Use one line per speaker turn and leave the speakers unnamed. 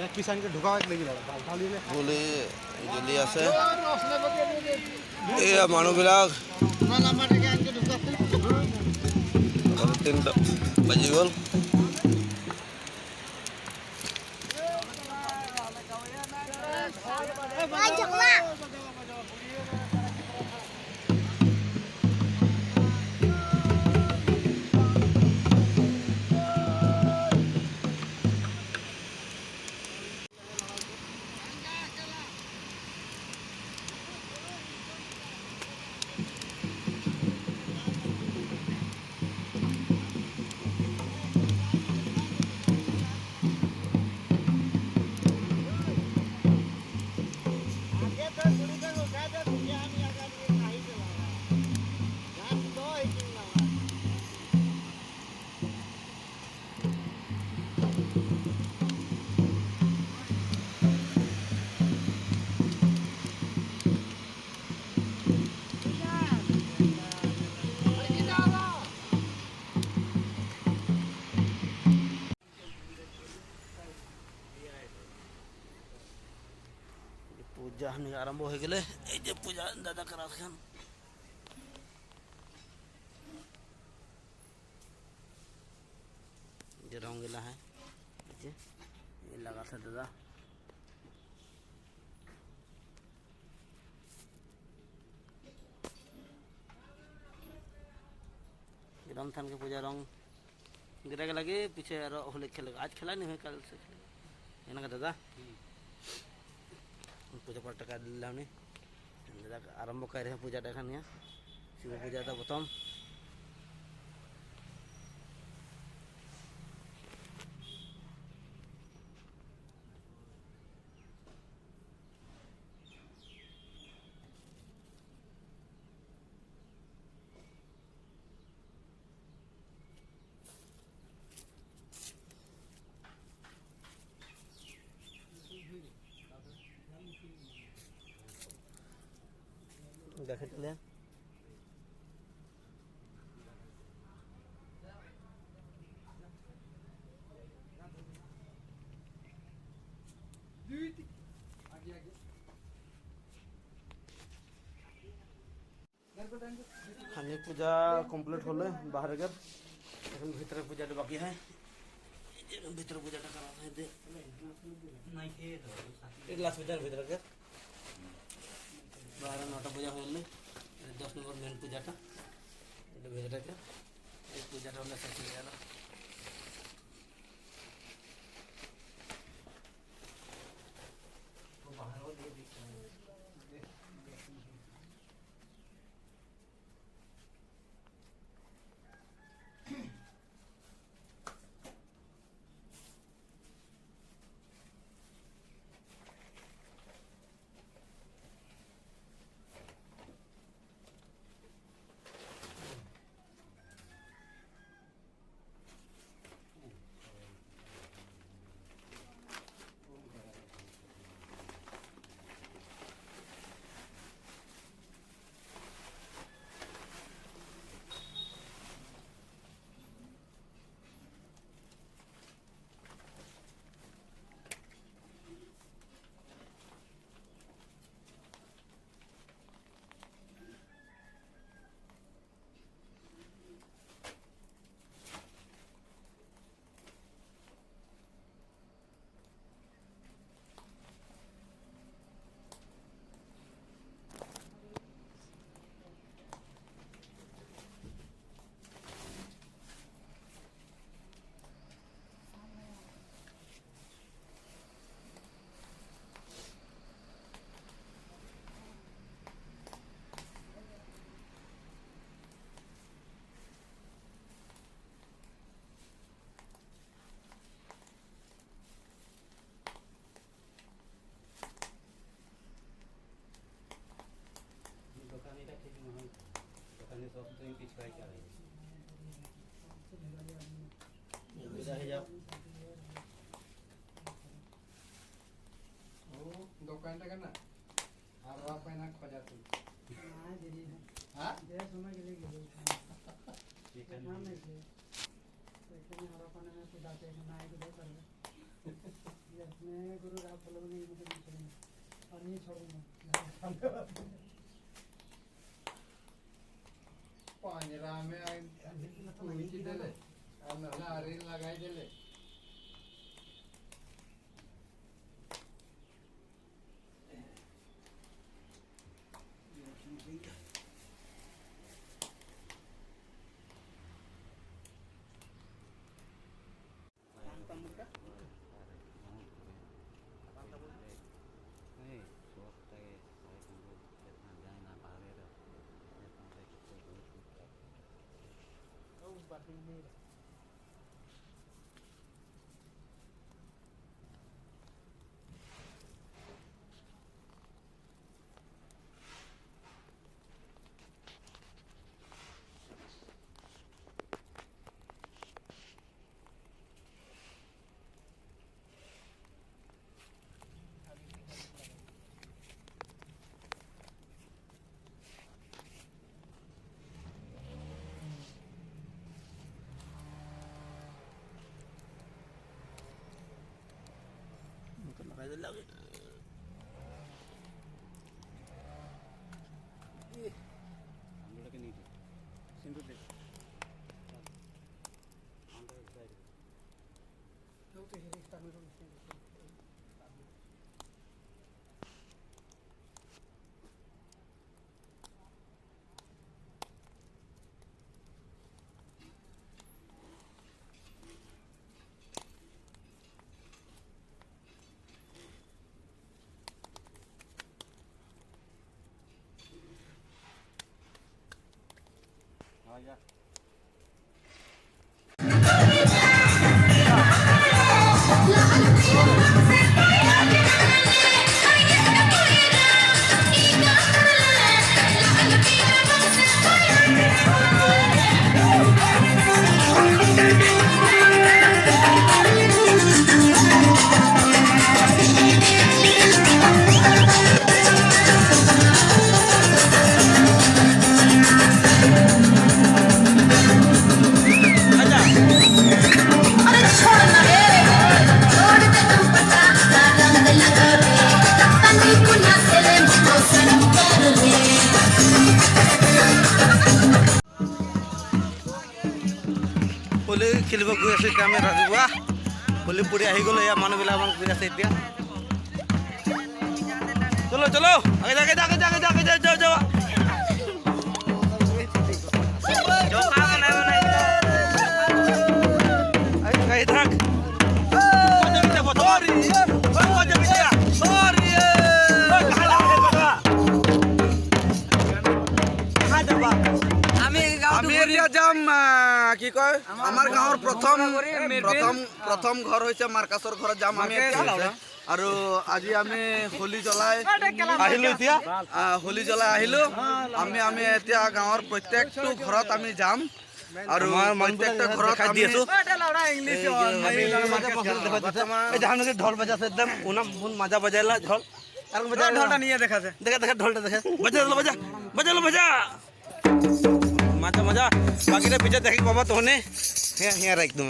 এক পিছ আনকে ঢুকাওয়াক লাগি
পুলি জ্বলি আছে। এয়া মানুহবিলাক 3টা বাজি গ'ল। পূজা আৰম্ভ হৈ গ'লে। এই যে পূজা দাদা কৰাখান যে রঙিলা है ये लगा था दादा। रंग थान के पूजा रंग गिरा के लगे पीछे होली खेलेगा। आज खेला नहीं हुआ, कल से खेलेगा ना दादा। पूजा पाठ का दिल्लाने दादा आरंभ कर रहे हैं पूजा देखा नहीं शिव पूजा था प्रथम। देख ले हमें पूजा कमप्लीट होले बाहर कर भीतर पूजा बाकी है। भीतर पूजा करा है दे एक ग्लास भीतर भीतर कर 12-9टा पूजा हो 10 नंबर मेन पूजाटा भीतर के पूजाटा होले शेष हो गया।
दुकान का ना और आप ना खोजा तू हां दे समय के लिए चिकन में से तो इतने और अपन में कुछ आते हैं ना एक दो कर मैं गुरु राम फॉलो नहीं मुझे नहीं छोड़ूंगा और नहीं छोड़ूंगा पांजरा में कुर्सी देले और नला अरे लगाई देले
लगाई दे लगे सिंदूर दे होली खेलिब गई आसे आम रातिपुआ होली पड़ी आহি गल या मानुबिला गई आसे এতিয়া चलो चलो आगे जाके जाके जाके जाके जाओ जाओ जाओ कहीं थक যাম কি কয় আমার গাঁৱৰ প্ৰথম ঘৰ হৈছে মাৰ্কাছৰ ঘৰত যাম আমি আৰু আজি আমি হোলি জ্বলাই আহিলো এতিয়া আমি এতিয়া গাঁৱৰ প্ৰত্যেকটো ঘৰত আমি যাম আৰু প্ৰত্যেকটা ঘৰত আমি ঢোল বাজাছে একদম উনাম মাজা বাজাইলা ঢোল আর ঢোলটা নিয়ে দেখাছে দেখা ঢোলটা দেখা বাজা मजा मजा बाकी पीछे देखे बाबा तो होने यहाँ रख दूँ